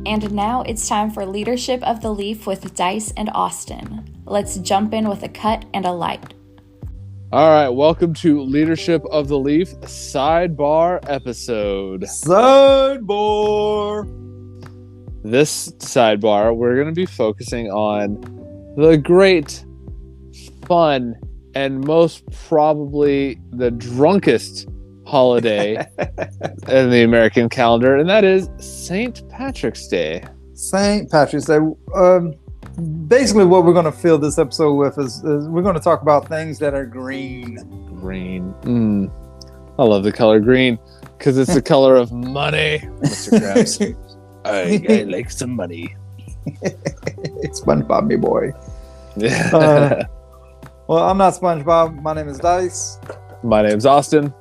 And now it's time for Leadership of the Leaf with Dice and Austin. Let's jump in with a cut and a light. All right, welcome to Leadership of the Leaf sidebar episode. Sidebar! This sidebar, we're going to be focusing on the great, fun, and most probably the drunkest holiday in the American calendar, and that is St. Patrick's Day. St. Patrick's Day. Basically, what we're going to fill this episode with is we're going to talk about things that are green. Green. I love the color green because it's the color of money. Mr. Krabs. I like some money. SpongeBob, me boy. Yeah. Well, I'm not SpongeBob. My name is Dice. My name's Austin.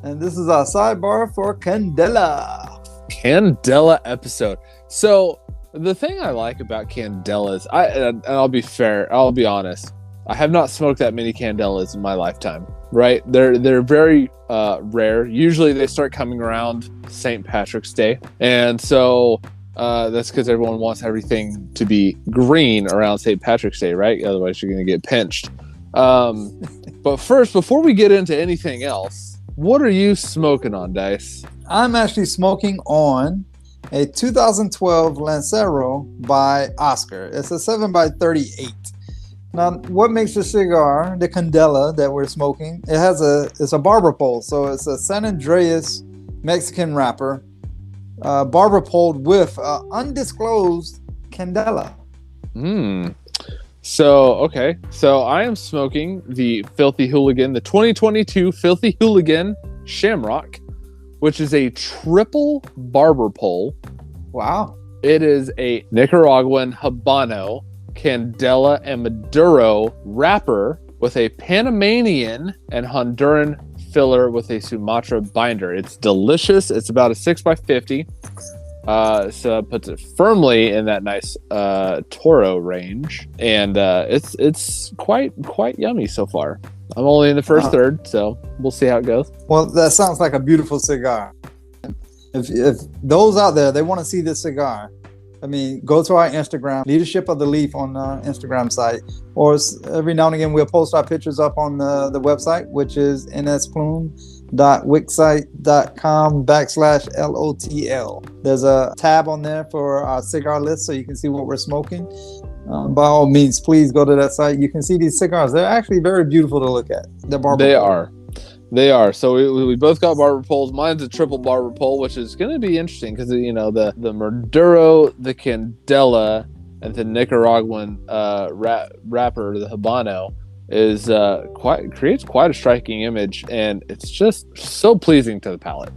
And this is our sidebar for Candela. Candela episode. So the thing I like about Candelas, and I'll be fair, I'll be honest, I have not smoked that many Candelas in my lifetime. Right? They're very rare. Usually they start coming around St. Patrick's Day, and so that's because everyone wants everything to be green around St. Patrick's Day, right? Otherwise you're going to get pinched. But first, before we get into anything else, what are you smoking on, Dice? I'm actually smoking on a 2012 Lancero by Oscar. It's a 7x38. Now, what makes the cigar, the Candela that we're smoking, it's a barber pole. So it's a San Andreas Mexican wrapper, barber pole with undisclosed Candela. So I am smoking the Filthy Hooligan, the 2022 Filthy Hooligan Shamrock, which is a triple barber pole. Wow. It is a Nicaraguan Habano, Candela, and Maduro wrapper with a Panamanian and Honduran filler with a Sumatra binder. It's delicious. It's about a 6x50. So it puts it firmly in that nice Toro range, and it's quite yummy so far. I'm only in the first third, so we'll see how it goes. Well, that sounds like a beautiful cigar. If those out there, they want to see this cigar, I mean, go to our Instagram, Leadership of the Leaf on our Instagram site, or every now and again we'll post our pictures up on the website, which is nsplume.wixsite.com/LOTL. There's a tab on there for our cigar list, so you can see what we're smoking. By all means, please go to that site. You can see these cigars. They're actually very beautiful to look at. They are. So we both got barber poles. Mine's a triple barber pole, which is going to be interesting because, you know, the Maduro, the Candela, and the Nicaraguan wrapper, the Habano, is creates quite a striking image, and it's just so pleasing to the palate.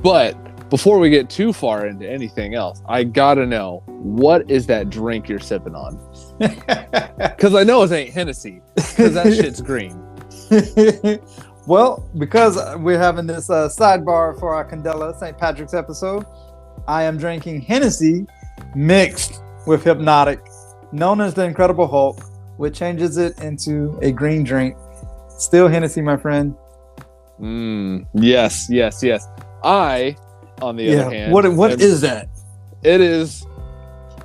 But before we get too far into anything else, I gotta know, what is that drink you're sipping on? Because I know it ain't Hennessy, because that shit's green. Well, because we're having this sidebar for our Candela St. Patrick's episode, I am drinking Hennessy mixed with Hypnotic, known as the Incredible Hulk, which changes it into a green drink. Still Hennessy, my friend. Yes. I, on the other hand... What is that? It is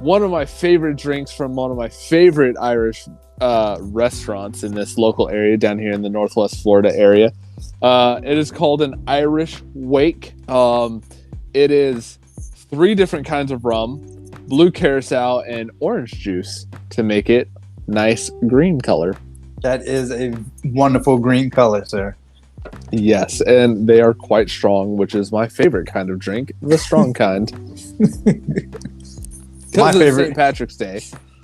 one of my favorite drinks from one of my favorite Irish restaurants in this local area down here in the Northwest Florida area. It is called an Irish Wake. It is 3 different kinds of rum, blue curacao, and orange juice to make it nice green color. That is a wonderful green color, sir. Yes, and they are quite strong, which is my favorite kind of drink, the strong kind. My favorite, St. Patrick's Day.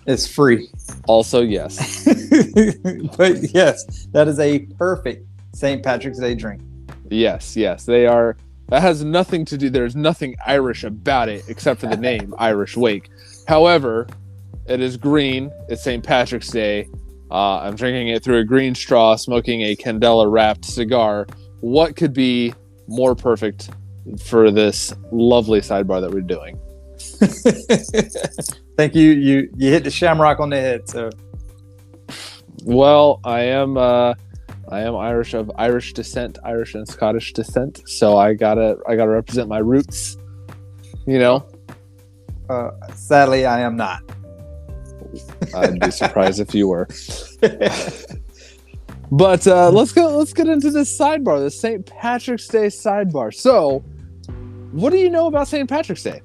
It's free. Also, yes. But yes, that is a perfect St. Patrick's Day drink. Yes. They are. That has nothing to do. There's nothing Irish about it except for the name Irish Wake. However, it is green. It's St. Patrick's Day. I'm drinking it through a green straw, smoking a Candela wrapped cigar. What could be more perfect for this lovely sidebar that we're doing? Thank you. You hit the shamrock on the head, sir. Well, I am Irish of Irish descent, Irish and Scottish descent, so I gotta represent my roots. You know, Sadly, I am not. I'd be surprised if you were. But let's get into this sidebar, the St. Patrick's Day sidebar. So, what do you know about St. Patrick's Day?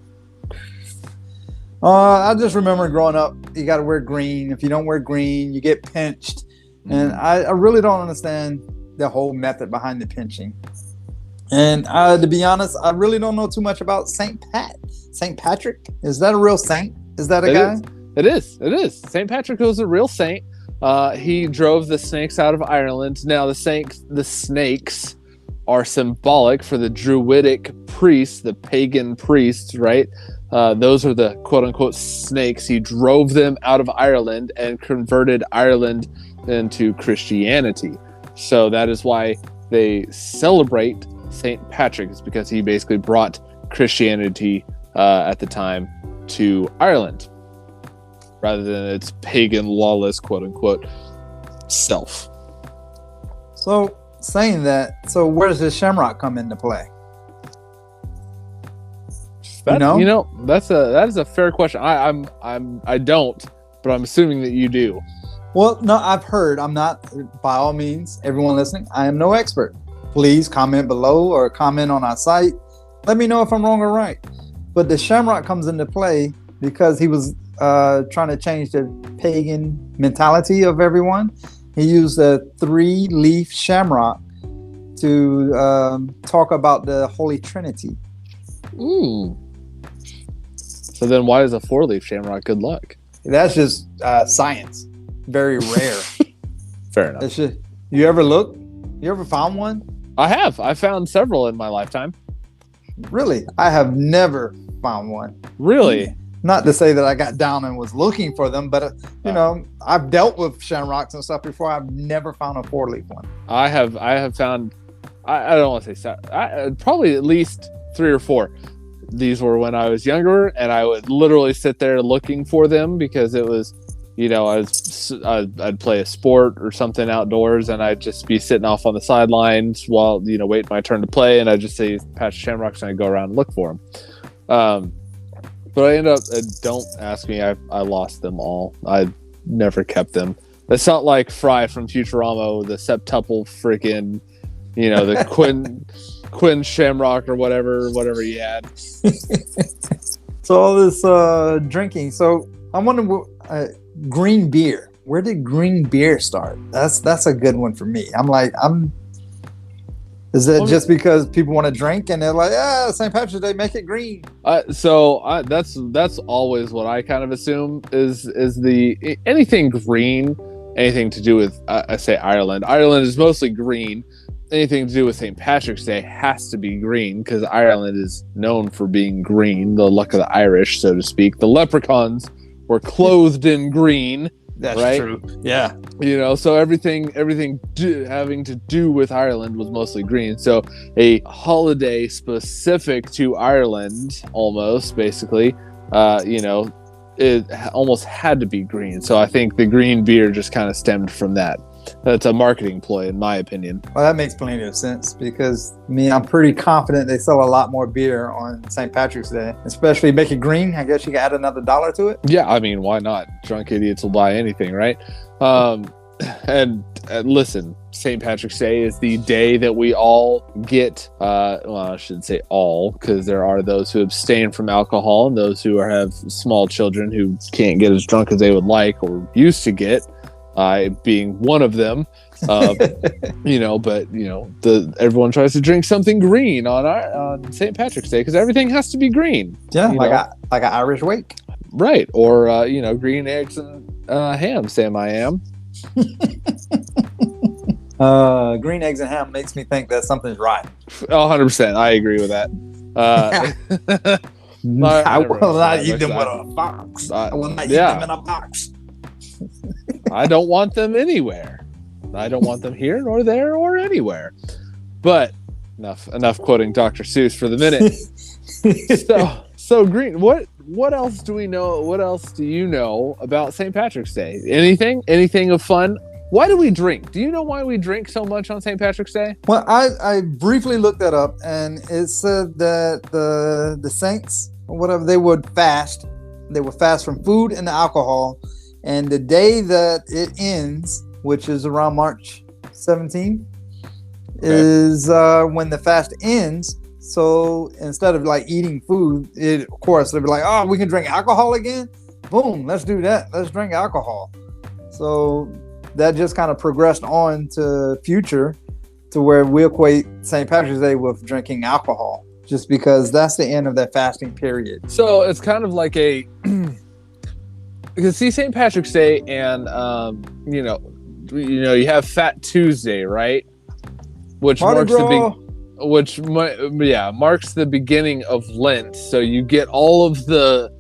I just remember growing up, you got to wear green. If you don't wear green, you get pinched. And I really don't understand the whole method behind the pinching. And to be honest, I really don't know too much about St. Patrick. Is that a real saint? Is that a guy? It is. St. Patrick was a real saint. He drove the snakes out of Ireland. Now the snakes are symbolic for the Druidic priests, the pagan priests, right? Those are the quote-unquote snakes. He drove them out of Ireland and converted Ireland into Christianity. So that is why they celebrate St. Patrick, is because he basically brought Christianity at the time to Ireland, rather than its pagan, lawless, quote-unquote, self. So, saying that, where does the shamrock come into play? That is a fair question. I don't, but I'm assuming that you do. Well, no, I've heard. I'm not, by all means, everyone listening, I am no expert. Please comment below or comment on our site. Let me know if I'm wrong or right. But the shamrock comes into play because he was trying to change the pagan mentality of everyone. He used a 3-leaf shamrock to talk about the Holy Trinity. Ooh. So then why is a 4-leaf shamrock good luck? That's just science. Very rare. Fair enough. You ever look? You ever found one? I have. I found several in my lifetime. Really? I have never found one. Really? Not to say that I got down and was looking for them, but I've dealt with shamrocks and stuff before. I've never found a 4-leaf one. I have found. I don't want to say probably at least 3 or 4. These were when I was younger, and I would literally sit there looking for them because it was, I'd play a sport or something outdoors, and I'd just be sitting off on the sidelines while waiting my turn to play, and I'd just say patch shamrocks, and I'd go around and look for them. But I ended up. Don't ask me. I lost them all. I never kept them. It's not like Fry from Futurama, the septuple freaking, the Quinn Shamrock or whatever he had. So all this drinking. So I'm wondering, green beer. Where did green beer start? That's a good one for me. Is it just because people want to drink and they're like, St. Patrick's Day, make it green? That's always what I kind of assume is the anything green, anything to do with I say Ireland. Ireland is mostly green. Anything to do with St. Patrick's Day has to be green because Ireland is known for being green, the luck of the Irish, so to speak. The leprechauns were clothed in green. That's right? true. Yeah. So everything having to do with Ireland was mostly green. So a holiday specific to Ireland, almost basically, it almost had to be green. So I think the green beer just kind of stemmed from that. That's a marketing ploy, in my opinion. Well, that makes plenty of sense because I'm pretty confident they sell a lot more beer on St. Patrick's Day, especially make it green. I guess you can add another $1 to it. Yeah, I mean, why not? Drunk idiots will buy anything, right? And listen, St. Patrick's Day is the day that we all get, I shouldn't say all, because there are those who abstain from alcohol and those who have small children who can't get as drunk as they would like or used to get. Being one of them, everyone tries to drink something green on St. Patrick's Day because everything has to be green. Yeah, like an Irish wake, right? Or green eggs and ham. Sam, I am. Green eggs and ham makes me think that something's right. 100%. I agree with that. I will not eat them with a box. I will not eat them in a box. I don't want them anywhere. I don't want them here, nor there, or anywhere. But enough quoting Dr. Seuss for the minute. So green. What else do we know? What else do you know about St. Patrick's Day? Anything of fun Why do we drink? Do you know why we drink so much on St. Patrick's Day? Well, I briefly looked that up, and it said that the saints, or whatever, they would fast. They would fast from food and alcohol, and the day that it ends, which is around March 17th, is when the fast ends. So instead of like eating food, of course they'd be like, oh, we can drink alcohol again. Boom, let's do that. Let's drink alcohol. So that just kind of progressed on to future, to where we equate St. Patrick's Day with drinking alcohol, just because that's the end of that fasting period. So it's kind of like a, because see, St. Patrick's Day and you have Fat Tuesday, right? Which marks marks the beginning of Lent. So you get all of the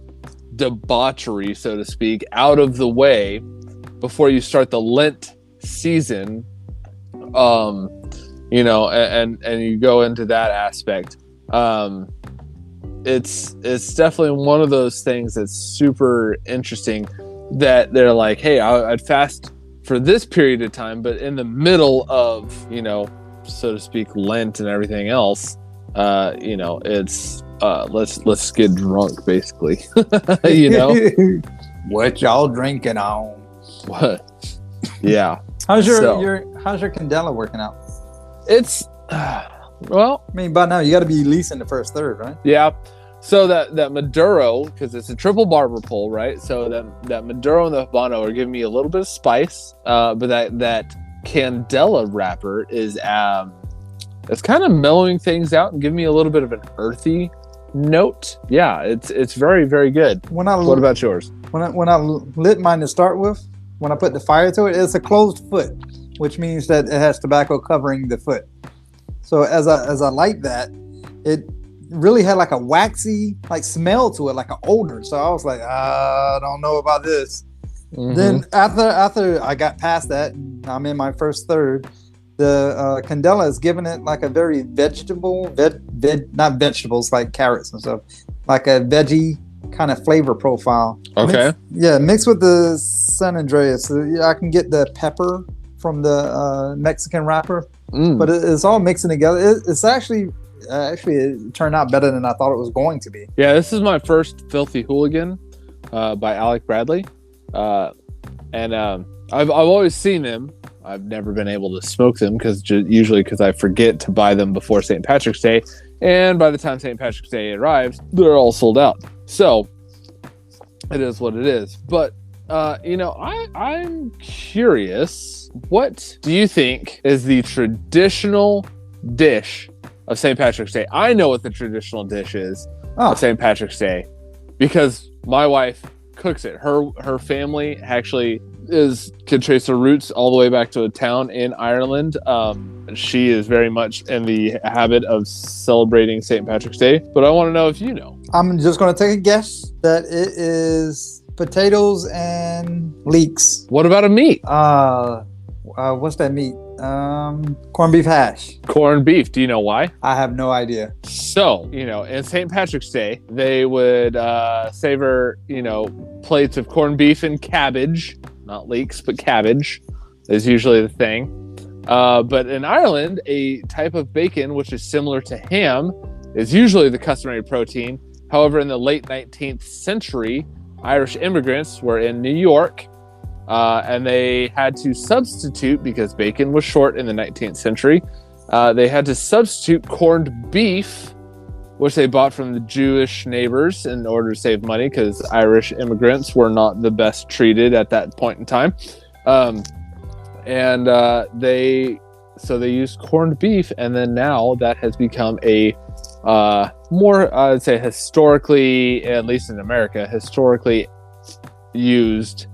debauchery, so to speak, out of the way before you start the Lent season. And you go into that aspect. It's definitely one of those things that's super interesting, that they're like, hey, I'd fast for this period of time, but in the middle of, so to speak, Lent and everything else, it's let's get drunk, basically. What y'all drinking on? What? Yeah. How's your Candela working out? It's well, I mean, by now you got to be at least in the first third, right? Yeah. So that Maduro, because it's a triple barber pole, right? So that Maduro and the Habano are giving me a little bit of spice, but that Candela wrapper is it's kind of mellowing things out and giving me a little bit of an earthy note. Yeah, it's very, very good. What about yours? When I lit mine to start with, when I put the fire to it, it's a closed foot, which means that it has tobacco covering the foot. So as I light that, it really had like a waxy like smell to it, like an odor. So I was like, I don't know about this. Mm-hmm. Then after I got past that, I'm in my first third. The Candela is giving it like a very not vegetables like carrots and stuff, like a veggie kind of flavor profile. Okay. Mixed with the San Andreas. I can get the pepper from the Mexican wrapper, but it's all mixing together. It's actually it turned out better than I thought it was going to be. Yeah, this is my first Filthy Hooligan by Alec Bradley, and I've always seen them. I've never been able to smoke them usually because I forget to buy them before St. Patrick's Day, and by the time St. Patrick's Day arrives, they're all sold out. So it is what it is. But I'm curious, what do you think is the traditional dish of St. Patrick's Day? I know what the traditional dish is of St. Patrick's Day because my wife cooks it. Her family actually can trace her roots all the way back to a town in Ireland. She is very much in the habit of celebrating St. Patrick's Day, but I want to know if you know. I'm just going to take a guess that it is potatoes and leeks. What about a meat? What's that meat? Corned beef hash. Corned beef. Do you know why? I have no idea. So, in St. Patrick's Day, they would savor, plates of corned beef and cabbage. Not leeks, but cabbage is usually the thing. But in Ireland, a type of bacon, which is similar to ham, is usually the customary protein. However, in the late 19th century, Irish immigrants were in New York, and they had to substitute, because bacon was short in the 19th century, they had to substitute corned beef, which they bought from the Jewish neighbors in order to save money, because Irish immigrants were not the best treated at that point in time. They used corned beef, and then now that has become a more, I would say, historically, at least in America, historically used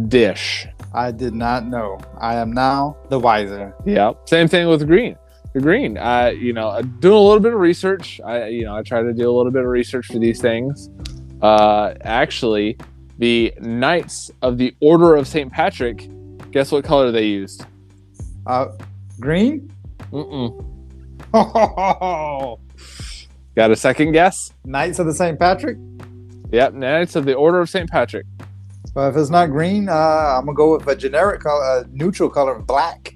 dish. I did not know. I am now the wiser. Yeah. Same thing with green. The green. Doing a little bit of research. I try to do a little bit of research for these things. Actually, the Knights of the Order of St. Patrick, guess what color they used? Green? Got a second guess? Knights of the St. Patrick? Yep, Knights of the Order of St. Patrick. But if it's not green, I'm gonna go with a generic color, neutral color of black.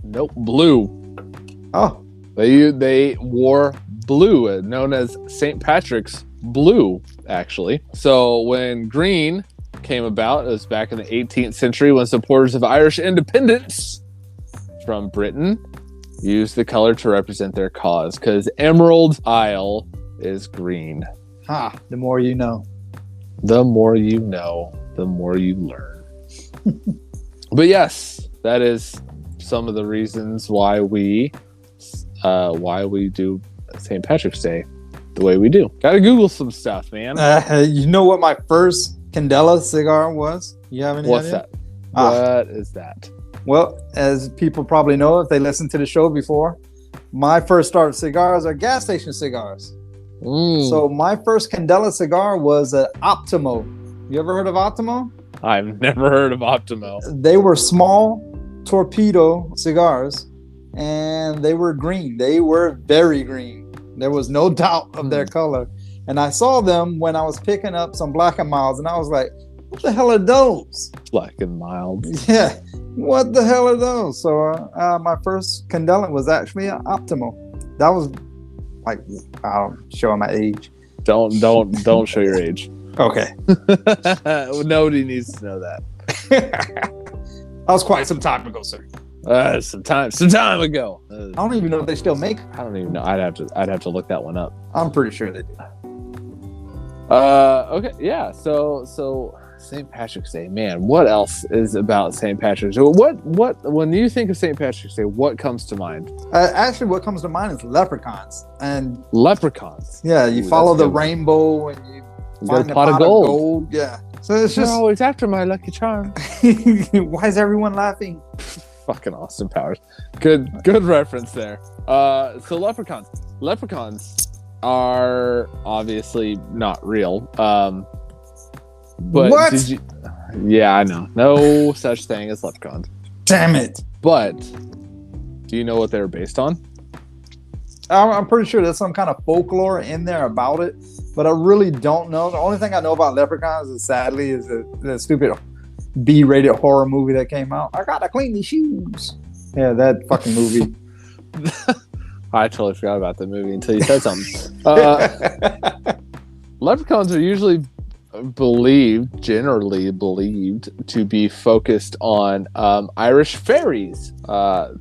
Nope, blue. Oh, They wore blue, known as St. Patrick's blue, actually. So when green came about, it was back in the 18th century when supporters of Irish independence from Britain used the color to represent their cause, because Emerald Isle is green. the more you know. The more you know, the more you learn. But yes, that is some of the reasons why we do St. Patrick's Day the way we do. Gotta Google some stuff, man. You know what my first Candela cigar was? You have any What's idea? that? What is that? Well, as people probably know if they listened to the show before, my first start of cigars are gas station cigars. So my first Candela cigar was an Optimo. You ever heard of Optimo? I've never heard of Optimo. They were small torpedo cigars, and they were green. They were very green. There was no doubt of their color. And I saw them when I was picking up some Black and Milds, and I was like, what the hell are those? Black and mild. Yeah, what the hell are those? So my first Candela was actually an Optimo. That was like, I'll show my age. Don't show your age. Okay. Nobody needs to know that. That was quite some time ago, sir. Some time ago. I don't even know if they still make. I don't even know. I'd have to look that one up. I'm pretty sure they do. Okay, yeah. So St. Patrick's Day, man. What else is about St. Patrick's Day? What when you think of St. Patrick's Day, what comes to mind? Actually, what comes to mind is leprechauns. And Leprechauns. yeah, you follow the rainbow and you find get a a pot of gold. Yeah. So it's They're just always after my lucky charm. why is everyone laughing? Fucking Austin Powers. Good reference there. So leprechauns are obviously not real. But What? did you? Yeah, I know. No such thing as leprechauns. Damn it. But do you know what they're based on? I'm pretty sure there's some kind of folklore in there about it, but I really don't know. The only thing I know about leprechauns is sadly is the stupid B-rated horror movie that came out. I gotta clean these shoes. Yeah, that fucking movie. I totally forgot about the movie until you said something. Leprechauns are usually generally believed to be focused on Irish fairies.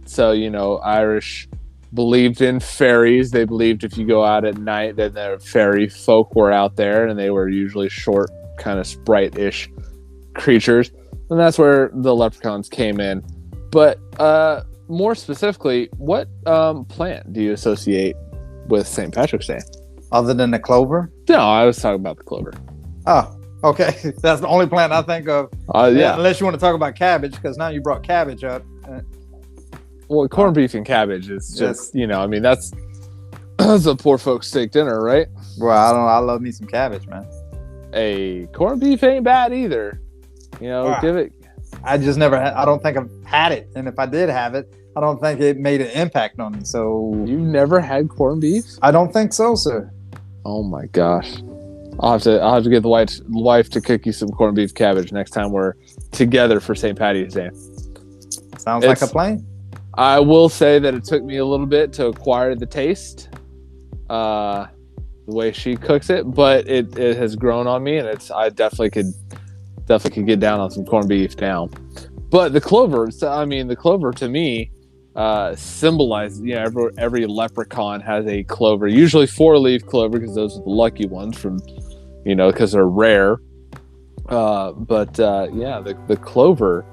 So, Irish believed in fairies. They believed if you go out at night, then the fairy folk were out there, and they were usually short, kind of sprite-ish creatures. And that's where the leprechauns came in. But more specifically, what plant do you associate with St. Patrick's Day? Other than the clover? No, I was talking about the clover. Oh, okay. That's the only plant I think of. Yeah. Unless you want to talk about cabbage, because now you brought cabbage up. Well, corned beef and cabbage is just, that's a poor folks steak dinner, right? Well, I love me some cabbage, man. Hey, corned beef ain't bad either. Give it. I just never I don't think I've had it. And if I did have it, I don't think it made an impact on me. So you've never had corned beef? I don't think so, sir. Oh my gosh. I'll have to get the wife to cook you some corned beef cabbage next time we're together for St. Patty's Day. Sounds like a plan. I will say that it took me a little bit to acquire the taste, the way she cooks it, but it has grown on me, and I definitely could get down on some corned beef now. But the clover to me symbolizes, every leprechaun has a clover, usually 4-leaf clover, because those are the lucky ones from, because they're rare. The clover,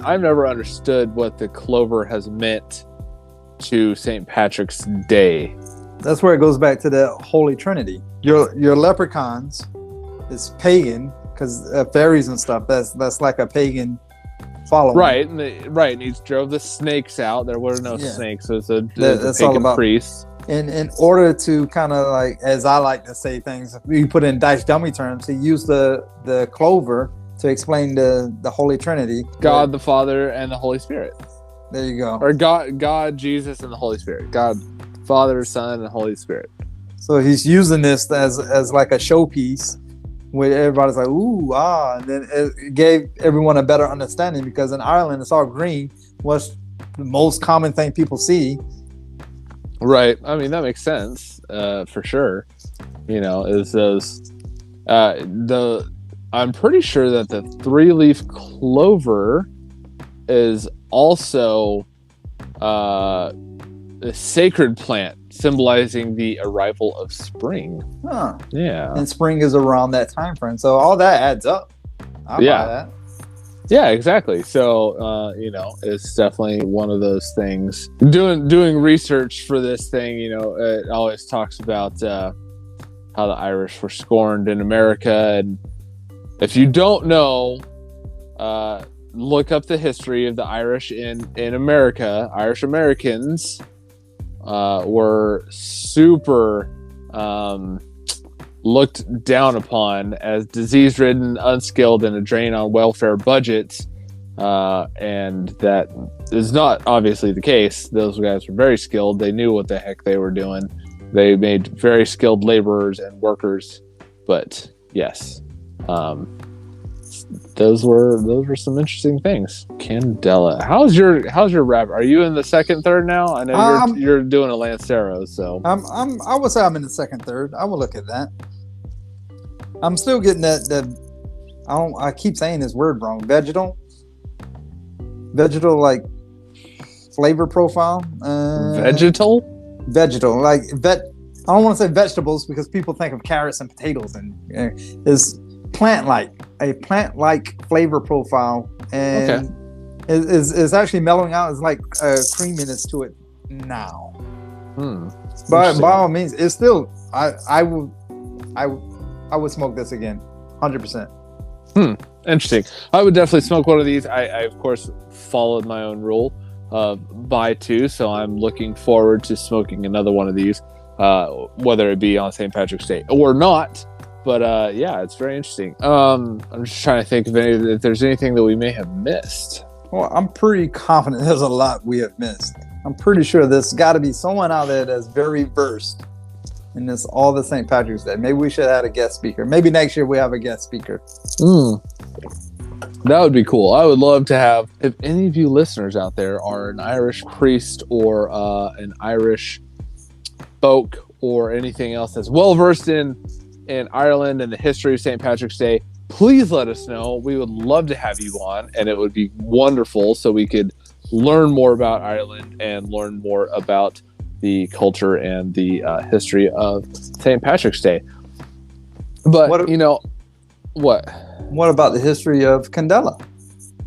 I've never understood what the clover has meant to St. Patrick's Day. That's where it goes back to the Holy Trinity. Your leprechauns is pagan, because fairies and stuff, that's like a pagan following. Right, and he drove the snakes out. There were no snakes, so it's a that's pagan all about priest. In order to kind of like, as I like to say things, you put in Dice dummy terms, he used the clover to explain the Holy Trinity. God the Father and the Holy Spirit. There you go. Or God, Jesus, and the Holy Spirit. God, Father, Son, and Holy Spirit. So he's using this as like a showpiece where everybody's like, ooh, ah, and then it gave everyone a better understanding because in Ireland it's all green. What's the most common thing people see? Right. I mean, that makes sense for sure. Is those I'm pretty sure that the 3-leaf clover is also a sacred plant symbolizing the arrival of spring. Huh. Yeah. And spring is around that time frame. So all that adds up. I'll buy that. Yeah, exactly. So, it's definitely one of those things. Doing research for this thing, it always talks about how the Irish were scorned in America. And if you don't know, look up the history of the Irish in America. Irish Americans were super looked down upon as disease-ridden, unskilled, and a drain on welfare budgets. And that is not obviously the case. Those guys were very skilled. They knew what the heck they were doing. They made very skilled laborers and workers. But yes, those were some interesting things. Candela, how's your rap? Are you in the second, third now? I know you're doing a Lancero, so I would say I'm in the second, third. I will look at that. I'm still getting that. I keep saying this word wrong. Vegetal, like flavor profile. Vegetal, like I don't want to say vegetables because people think of carrots and potatoes, and is a plant-like flavor profile, and is actually mellowing out. It's like a creaminess to it now. By all means, it's still. I would smoke this again, 100%. Interesting. I would definitely smoke one of these. I of course followed my own rule of buy two, so I'm looking forward to smoking another one of these, whether it be on St. Patrick's Day or not. But yeah, it's very interesting. I'm just trying to think if there's anything that we may have missed. Well, I'm pretty confident there's a lot we have missed. I'm pretty sure there's got to be someone out there that's very versed in this all the St. Patrick's Day. Maybe we should add a guest speaker. Maybe next year we have a guest speaker. That would be cool. I would love to have, if any of you listeners out there are an Irish priest or an Irish folk or anything else that's well versed in Ireland and the history of St. Patrick's Day, please let us know. We would love to have you on, and it would be wonderful so we could learn more about Ireland and learn more about the culture and the history of St. Patrick's Day. But, what about the history of Candela?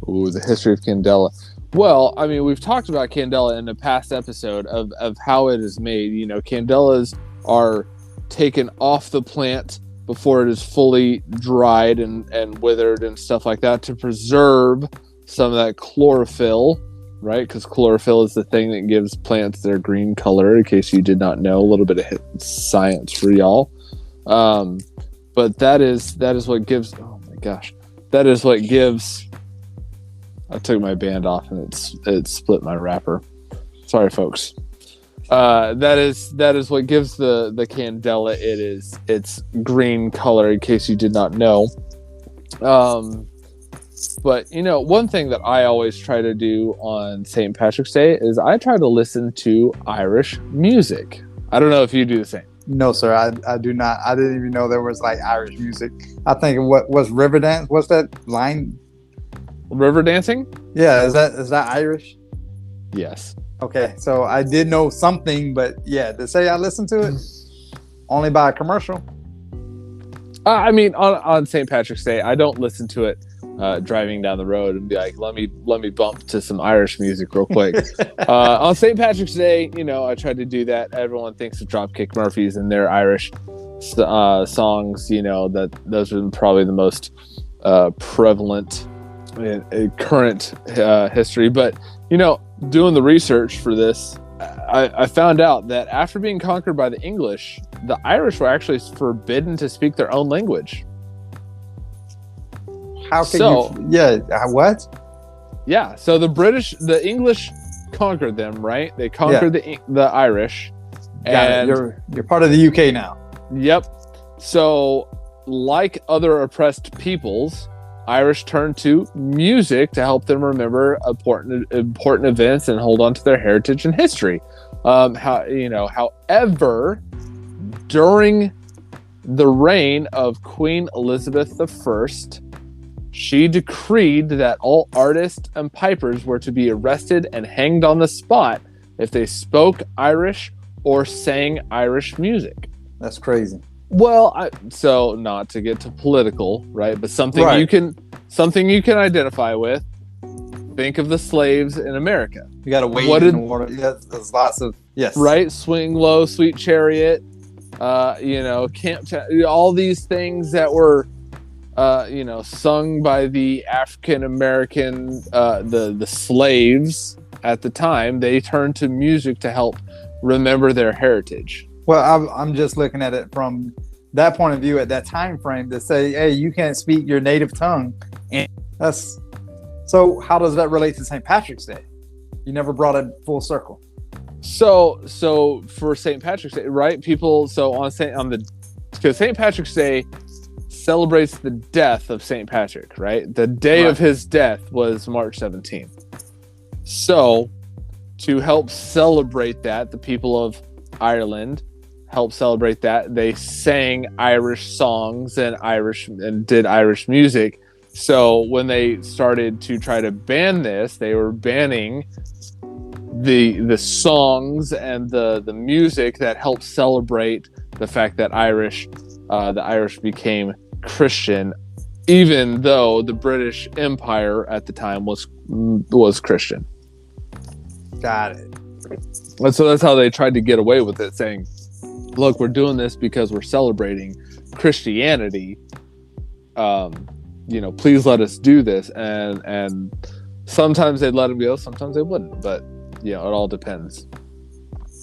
Ooh, the history of Candela. Well, I mean, we've talked about Candela in a past episode of how it is made. Candelas are taken off the plant before it is fully dried and withered and stuff like that to preserve some of that chlorophyll, right? Because chlorophyll is the thing that gives plants their green color, in case you did not know. A little bit of science for y'all. But that is what gives... Oh my gosh. That is what gives... I took my band off and it split my wrapper. Sorry, folks. That is what gives the Candela its green color, in case you did not know. But one thing that I always try to do on St. Patrick's Day is I try to listen to Irish music. I don't know if you do the same. No, sir, I do not. I didn't even know there was like Irish music. I think what was Riverdance? What's that line? River dancing? Yeah, is that Irish? Yes. Okay, so I did know something, but yeah, to say I listened to it only by a commercial. I mean, on St. Patrick's Day, I don't listen to it driving down the road and be like, let me bump to some Irish music real quick. On St. Patrick's Day, I try to do that. Everyone thinks of Dropkick Murphys and their Irish songs. That those are probably the most prevalent in current history. But doing the research for this, I found out that after being conquered by the English, the Irish were actually forbidden to speak their own language. How can you? Yeah, what? Yeah, so the English conquered them, right? They conquered the Irish. And you're part of the UK now. Yep. So like other oppressed peoples, Irish turned to music to help them remember important events and hold on to their heritage and history. However, during the reign of Queen Elizabeth I, she decreed that all artists and pipers were to be arrested and hanged on the spot if they spoke Irish or sang Irish music. That's crazy. Well, so not to get too political, right? But something you can identify with. Think of the slaves in America. You got to wade in the water. Yeah, there's lots of right. Swing low, sweet chariot. Camp. All these things that were, sung by the African American, the slaves at the time. They turned to music to help remember their heritage. Well, I'm just looking at it from that point of view at that time frame to say, hey, you can't speak your native tongue. And so how does that relate to St. Patrick's Day? You never brought it full circle. So for St. Patrick's Day, right? Because St. Patrick's Day celebrates the death of St. Patrick, right? The day of his death was March 17th. So to help celebrate that, the people of Ireland helped celebrate that. They sang Irish songs and did Irish music. So when they started to try to ban this, they were banning the songs and the music that helped celebrate the fact that the Irish became Christian, even though the British Empire at the time was Christian. Got it. And so that's how they tried to get away with it, saying, look, we're doing this because we're celebrating Christianity. Please let us do this. And sometimes they'd let them go, sometimes they wouldn't. But it all depends.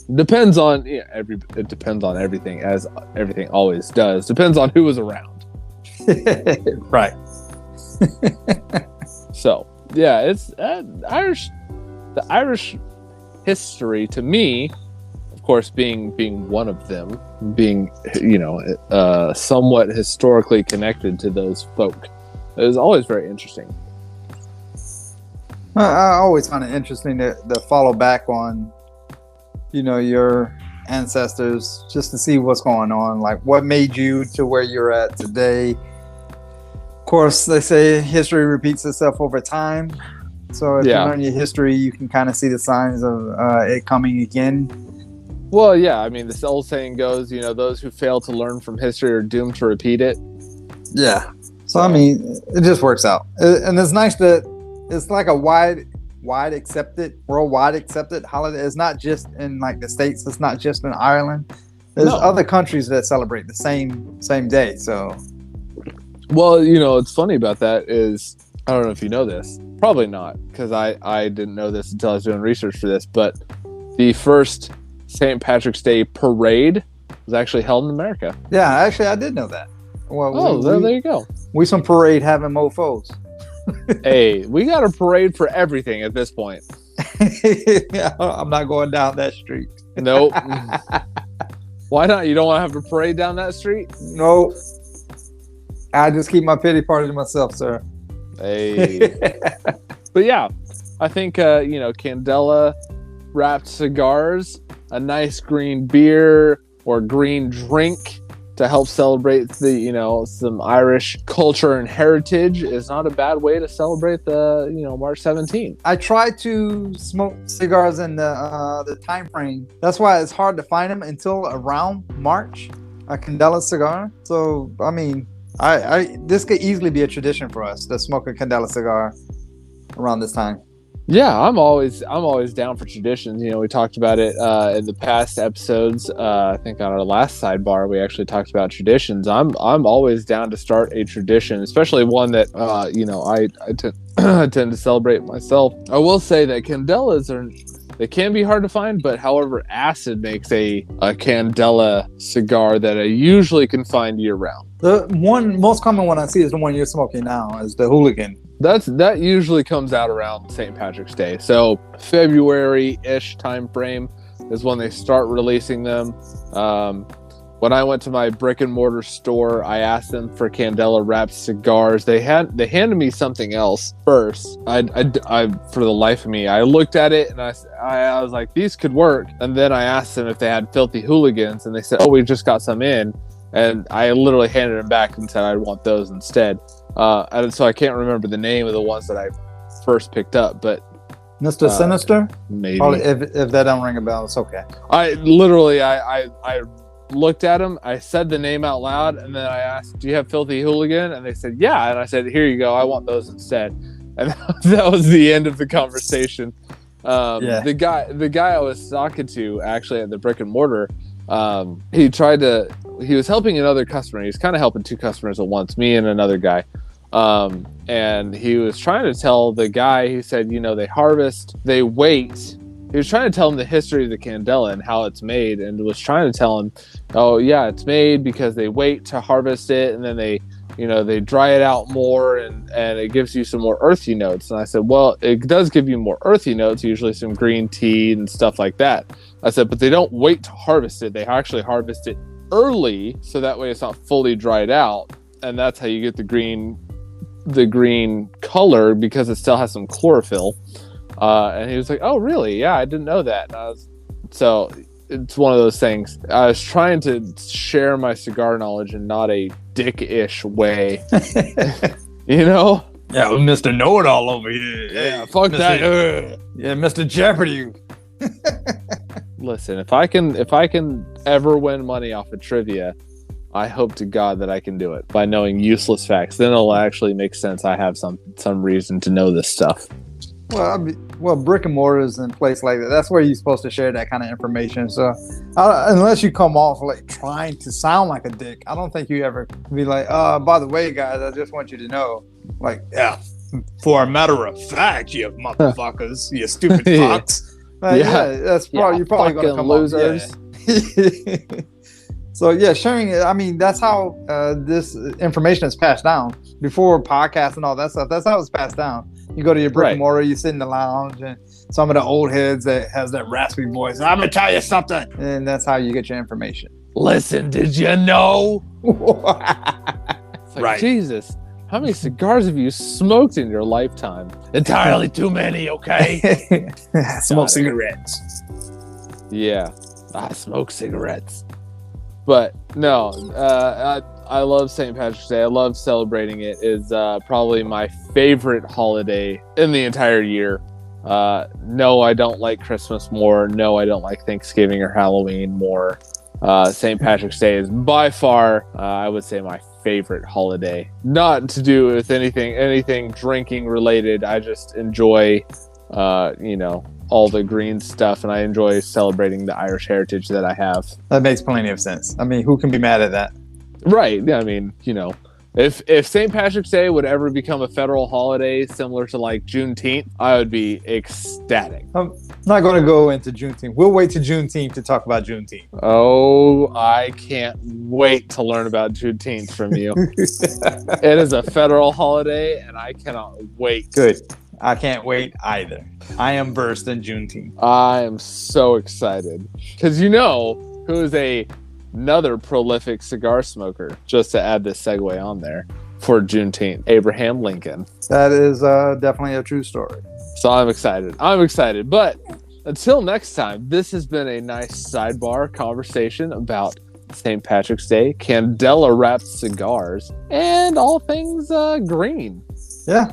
It depends on everything, as everything always does. Depends on who was around. Right. So it's Irish. The Irish history, to me, of course, being one of them, being somewhat historically connected to those folk, is always very interesting. I always find it interesting to follow back on, your ancestors, just to see what's going on, like what made you to where you're at today. Of course, they say history repeats itself over time. So if you learn your history, you can kind of see the signs of it coming again. Well, yeah. I mean, this old saying goes, those who fail to learn from history are doomed to repeat it. Yeah. So, I mean, it just works out. And it's nice that it's like a worldwide accepted holiday. It's not just in like the States. It's not just in Ireland. There's other countries that celebrate the same day. So, well, what's funny about that is, I don't know if you know this. Probably not, because I didn't know this until I was doing research for this. But the first St. Patrick's Day parade was actually held in America. Yeah, actually, I did know that. Well, there you go. We some parade having mofos. Hey, we got a parade for everything at this point. I'm not going down that street. Nope. Why not? You don't want to have a parade down that street? Nope. I just keep my pity party to myself, sir. Hey. But yeah, I think Candela wrapped cigars, a nice green beer or green drink to help celebrate the some Irish culture and heritage is not a bad way to celebrate the March 17th. I try to smoke cigars in the time frame. That's why it's hard to find them until around March, a Candela cigar. So I mean, this could easily be a tradition for us to smoke a Candela cigar around this time. Yeah, I'm always down for traditions. We talked about it in the past episodes. I think on our last sidebar we actually talked about traditions. I'm always down to start a tradition, especially one that I tend to celebrate myself. I will say that Candelas they can be hard to find, but however, acid makes a Candela cigar that I usually can find year round. The one most common one I see is the one you're smoking now, is the Hooligan. That usually comes out around St. Patrick's Day. So February-ish time frame is when they start releasing them. When I went to my brick and mortar store, I asked them for Candela wrapped cigars. They handed me something else first. I for the life of me, I looked at it and I was like, these could work. And then I asked them if they had Filthy Hooligans, and they said, oh, we just got some in. And I literally handed them back and said I'd want those instead. And so I can't remember the name of the ones that I first picked up, but Mr. Sinister? Maybe. Probably, if that don't ring a bell, it's okay. I literally looked at them, I said the name out loud, and then I asked, do you have Filthy Hooligan? And they said, yeah. And I said, here you go, I want those instead. And that was the end of the conversation. The guy I was talking to actually at the brick and mortar, he was helping another customer. He was kind of helping two customers at once, me and another guy. And he was trying to tell the guy, he said, they harvest, they wait. He was trying to tell him the history of the Candela and how it's made, and was trying to tell him, oh yeah, it's made because they wait to harvest it, and then they dry it out more, and it gives you some more earthy notes. And I said, well, it does give you more earthy notes, usually some green tea and stuff like that. I said, but they don't wait to harvest it. They actually harvest it early, so that way it's not fully dried out, and that's how you get the green color, because it still has some chlorophyll. And he was like, oh really? Yeah, I didn't know that. So it's one of those things. I was trying to share my cigar knowledge in not a dick-ish way. Yeah, Mr. Know-It-All over here. Yeah, fuck that. Yeah, Mr. Jeopardy. Listen, if I can ever win money off of trivia, I hope to God that I can do it by knowing useless facts. Then it'll actually make sense. I have some reason to know this stuff. Well, brick and mortars in place like that, that's where you're supposed to share that kind of information. So unless you come off like trying to sound like a dick, I don't think you ever be like, by the way, guys, I just want you to know, like, yeah, for a matter of fact, you motherfuckers, you stupid fucks. That's probably, you're probably going to come losers. Yeah. So yeah, sharing it. I mean, that's how this information is passed down. Before podcasts and all that stuff, that's how it's passed down. You go to your brick and mortar, you sit in the lounge, and some of the old heads that has that raspy voice, I'm gonna tell you something, and that's how you get your information. Listen, did you know? Right. Jesus, how many cigars have you smoked in your lifetime? Entirely too many, okay? Smoke cigarettes. Yeah, I smoke cigarettes. But no, I love St. Patrick's Day. I love celebrating it. It's probably my favorite holiday in the entire year. No, I don't like Christmas more. No, I don't like Thanksgiving or Halloween more. St. Patrick's Day is by far, I would say, my favorite holiday. Not to do with anything drinking related. I just enjoy, all the green stuff, and I enjoy celebrating the Irish heritage that I have. That makes plenty of sense. I mean, who can be mad at that? Right. I mean, if St. Patrick's Day would ever become a federal holiday similar to like Juneteenth, I would be ecstatic. I'm not going to go into Juneteenth. We'll wait to Juneteenth to talk about Juneteenth. Oh, I can't wait to learn about Juneteenth from you. It is a federal holiday, and I cannot wait. Good. I can't wait either. I am versed in Juneteenth. I am so excited because who is another prolific cigar smoker, just to add this segue on there for Juneteenth, Abraham Lincoln. That is definitely a true story. So I'm excited. But until next time, this has been a nice sidebar conversation about St. Patrick's Day, Candela wrapped cigars, and all things green. Yeah.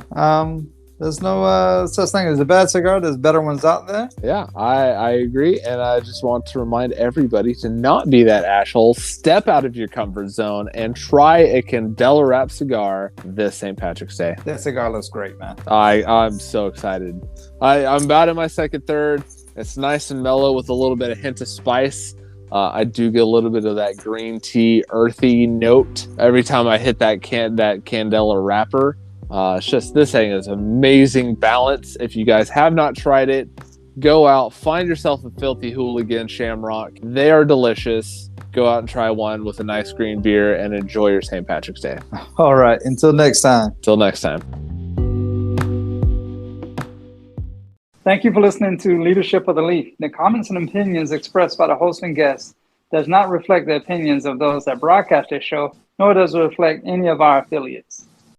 There's no such thing as a bad cigar. There's better ones out there. Yeah, I agree. And I just want to remind everybody to not be that asshole. Step out of your comfort zone and try a Candela wrapped cigar this St. Patrick's Day. That cigar looks great, man. I'm so excited. I'm about in my second third. It's nice and mellow with a little bit of hint of spice. I do get a little bit of that green tea, earthy note every time I hit that Candela wrapper. It's just, this thing is amazing balance. If you guys have not tried it, go out, find yourself a Filthy Hooligan Shamrock. They are delicious. Go out and try one with a nice green beer and enjoy your St. Patrick's Day. All right. Until next time. Thank you for listening to Leadership of the Leaf. The comments and opinions expressed by the host and guests does not reflect the opinions of those that broadcast this show, nor does it reflect any of our affiliates.